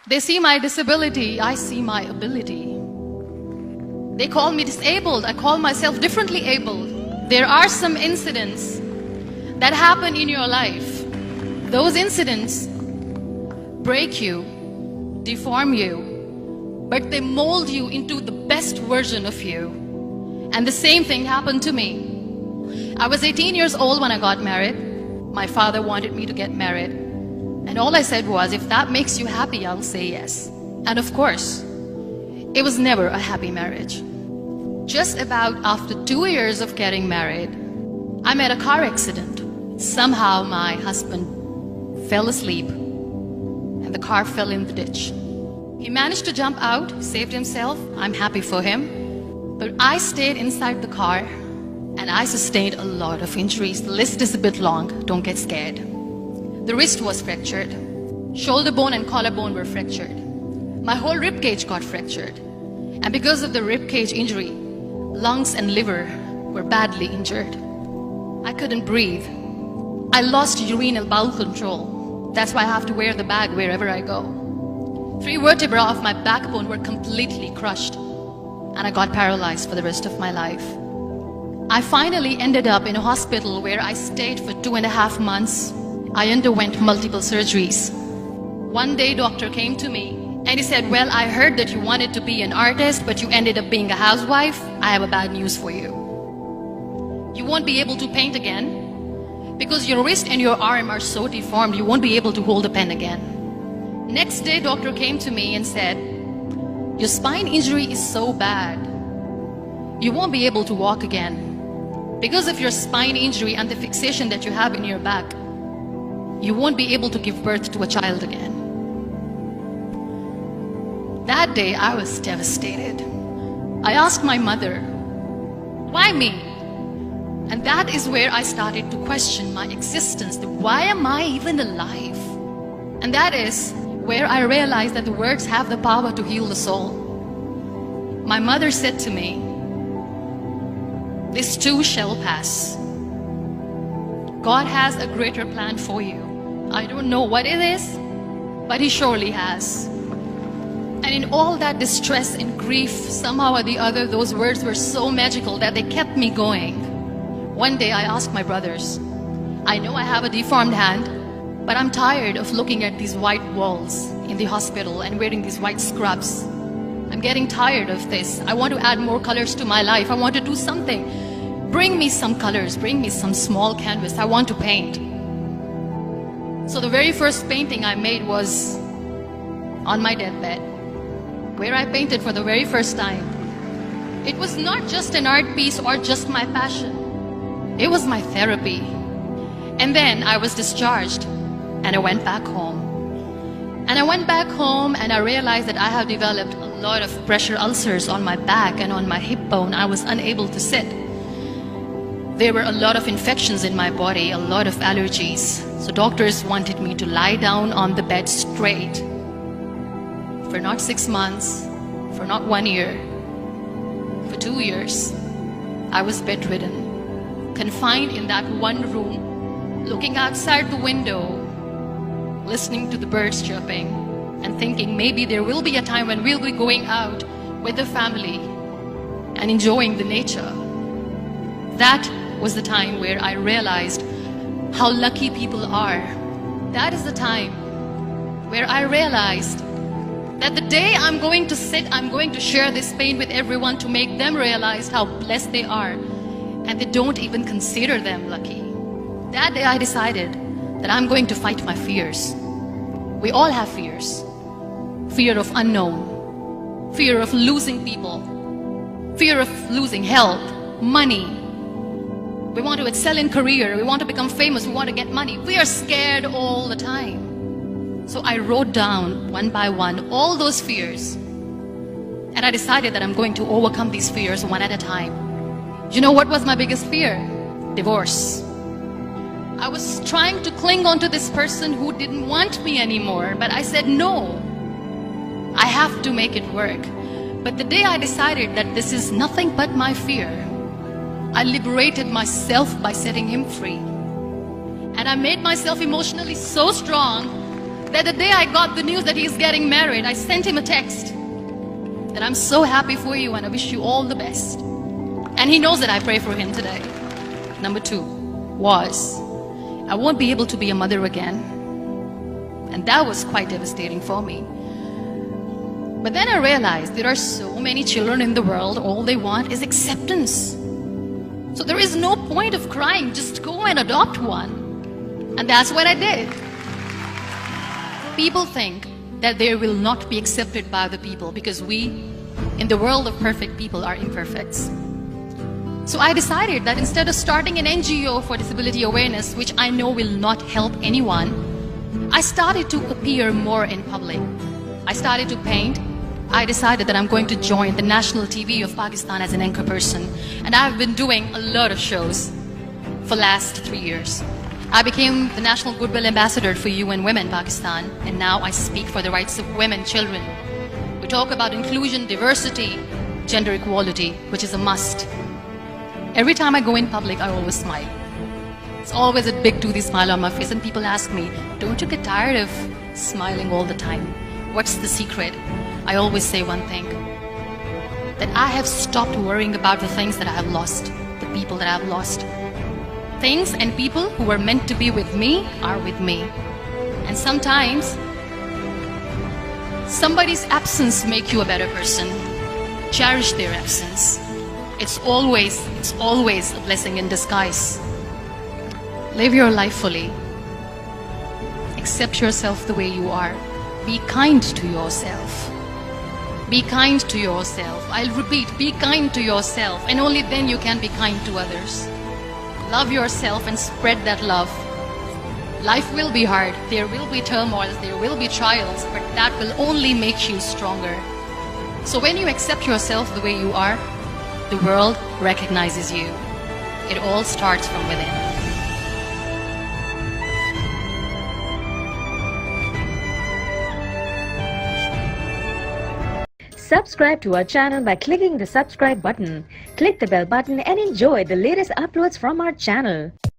They see my disability, I see my ability. They call me disabled, I call myself differently abled. There are some incidents that happen in your life. Those incidents break you, deform you, but they mold you into the best version of you. And the same thing happened to me. I was 18 years old when I got married. My father wanted me to get married. And all I said was, if that makes you happy, I'll say yes. And of course, it was never a happy marriage. Just about after 2 years of getting married, I met a car accident. Somehow my husband fell asleep and the car fell in the ditch. He managed to jump out, saved himself. I'm happy for him. But I stayed inside the car and I sustained a lot of injuries. The list is a bit long, don't get scared. The wrist was fractured. Shoulder bone and collarbone were fractured. My whole rib cage got fractured. And because of the rib cage injury, lungs and liver were badly injured. I couldn't breathe. I lost urinary bowel control. That's why I have to wear the bag wherever I go. 3 vertebrae of my backbone were completely crushed. And I got paralyzed for the rest of my life. I finally ended up in a hospital where I stayed for 2.5 months. I underwent multiple surgeries. One day, doctor came to me and he said, well, I heard that you wanted to be an artist, but you ended up being a housewife. I have a bad news for you. You won't be able to paint again because your wrist and your arm are so deformed, you won't be able to hold a pen again. Next day, doctor came to me and said, your spine injury is so bad, you won't be able to walk again. Because of your spine injury and the fixation that you have in your back, you won't be able to give birth to a child again. That day, I was devastated. I asked my mother, why me? And that is where I started to question my existence. Why am I even alive? And that is where I realized that the words have the power to heal the soul. My mother said to me, this too shall pass. God has a greater plan for you. I don't know what it is, but He surely has. And in all that distress and grief, somehow or the other, those words were so magical that they kept me going. One day I asked my brothers, I know I have a deformed hand, but I'm tired of looking at these white walls in the hospital and wearing these white scrubs. I'm getting tired of this. I want to add more colors to my life. I want to do something. Bring me some colors, bring me some small canvas. I want to paint. So the very first painting I made was on my deathbed, where I painted for the very first time. It was not just an art piece or just my passion. It was my therapy. And then I was discharged and I went back home. And I went back home and I realized that I have developed a lot of pressure ulcers on my back and on my hip bone. I was unable to sit. There were a lot of infections in my body, a lot of allergies. So doctors wanted me to lie down on the bed straight for not 6 months, for not 1 year, for 2 years. I was bedridden, confined in that one room, looking outside the window, listening to the birds chirping and thinking maybe there will be a time when we'll be going out with the family and enjoying the nature. That was the time where I realized how lucky people are. That is the time where I realized that the day I'm going to sit, I'm going to share this pain with everyone to make them realize how blessed they are, and they don't even consider them lucky. That day I decided that I'm going to fight my fears. We all have fears. Fear of unknown, fear of losing people, fear of losing health, money. We want to excel in career, we want to become famous, we want to get money. We are scared all the time. So I wrote down one by one all those fears. And I decided that I'm going to overcome these fears one at a time. You know what was my biggest fear? Divorce. I was trying to cling on to this person who didn't want me anymore, but I said no. I have to make it work. But the day I decided that this is nothing but my fear, I liberated myself by setting him free. And I made myself emotionally so strong that the day I got the news that he's getting married, I sent him a text that I'm so happy for you and I wish you all the best. And he knows that I pray for him today. Number 2 was, I won't be able to be a mother again. And that was quite devastating for me. But then I realized there are so many children in the world, all they want is acceptance. So there is no point of crying, just go and adopt one. And that's what I did. People think that they will not be accepted by the people because we, in the world of perfect people, are imperfects. So I decided that instead of starting an NGO for disability awareness, which I know will not help anyone, I started to appear more in public. I started to paint. I decided that I'm going to join the national TV of Pakistan as an anchor person. And I've been doing a lot of shows for the last 3 years. I became the National Goodwill Ambassador for UN Women Pakistan, and now I speak for the rights of women, children. We talk about inclusion, diversity, gender equality, which is a must. Every time I go in public, I always smile. It's always a big toothy smile on my face, and people ask me, don't you get tired of smiling all the time? What's the secret? I always say one thing, that I have stopped worrying about the things that I have lost, the people that I have lost. Things and people who were meant to be with me are with me. And sometimes, somebody's absence makes you a better person. Cherish their absence. It's always a blessing in disguise. Live your life fully. Accept yourself the way you are. Be kind to yourself. Be kind to yourself. I'll repeat, be kind to yourself, and only then you can be kind to others. Love yourself and spread that love. Life will be hard. There will be turmoils, there will be trials, but that will only make you stronger. So when you accept yourself the way you are, the world recognizes you. It all starts from within. Subscribe to our channel by clicking the subscribe button. Click the bell button and enjoy the latest uploads from our channel.